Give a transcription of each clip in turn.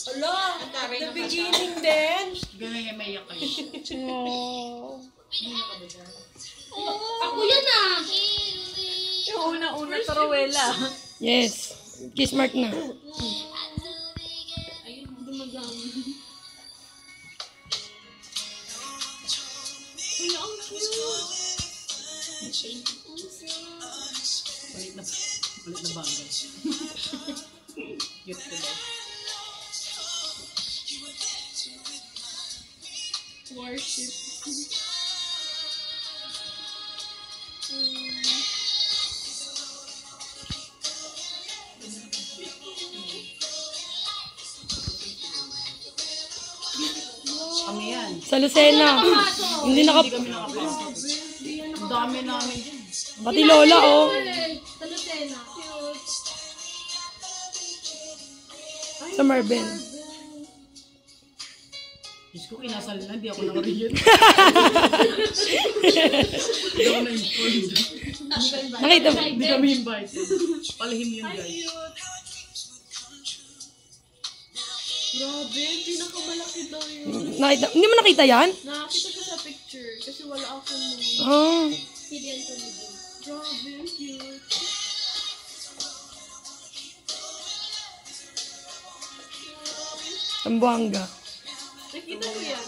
Ala, the beginning din. Ganun yung may yakay. Ako yan ah. Yung una-una tarawela. Yes. Kiss mark na. Ayun, dumagang. Uy, ang cute. Palit na bagay. Cute ko daw. Worship. Kami yan. Sa Lucena. Hindi Hindi kami nakapasok. Ang dami namin dyan. Pati Lola, oh. Sa Lucena. Sa Marben. Diyos ko, kinasal na. Hindi ako nakariyan. Hindi ako na-informed. Nakita mo? Hindi kami invited. Palihim yun, guys. Grabe, pinakamalaki daw yun. Nakita, hindi mo nakita yan? Nakakita ko sa picture kasi wala ako nung Ah. Hidden to me din. Grabe, ang cute. Zamboanga. Nakita mo yan?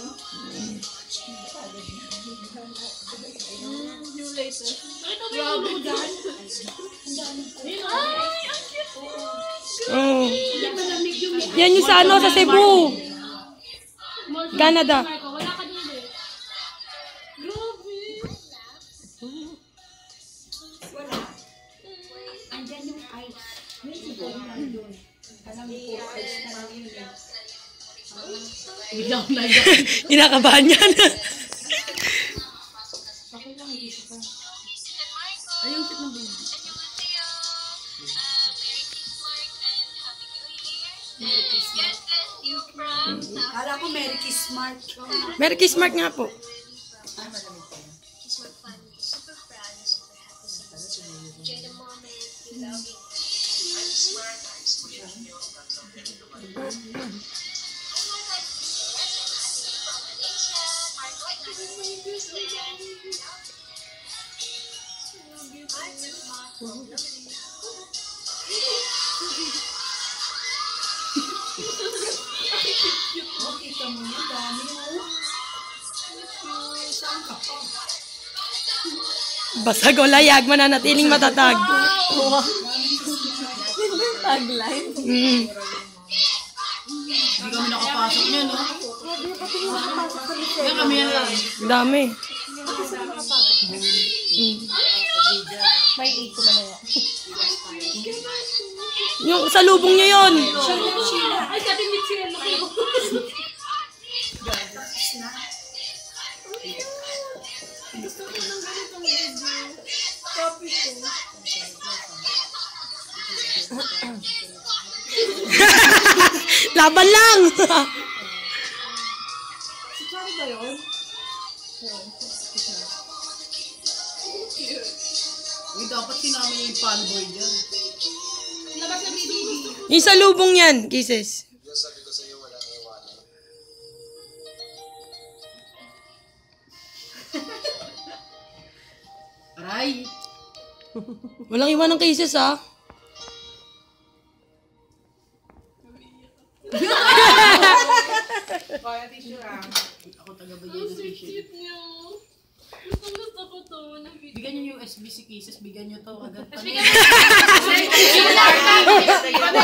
Yung latest. Nakita mo yung lugan? Ay, ang cute mo! Oh. Malamig yung Yan yung sa ano, sa Cebu. Canada. wala ka dun eh. Grabe! Wala. Andyan yung ice. Bigla ako naiyak. Kinakabahan yan. Ayun, cute ng baby. Kala ko Merry Kiss Mark. Merry Kiss mark nga po. Basag o layag, mananatiling matatag. Tagline. Mm. Hindi kami nakapasok niya, no? Kaya kami yan lang. Ang dami. May ito na yan. Yung sa lubong niya yun. Ay, sabi ni Cielo. Gusto ko ng ganitong video. Copy ko. Laban lang. Si Charo ba yun? Uy, dapat sinama yung fanboy dyan. Labas na baby. Yung sa lubong yan, kisses. Aray! Walang iwan ng kisses, ah. Ako taga-bagay ng t-shirt. Cute niyo. Gusto ko to. Bigyan nyo yung SBC cases, bigyan nyo to agad pa. Bigyan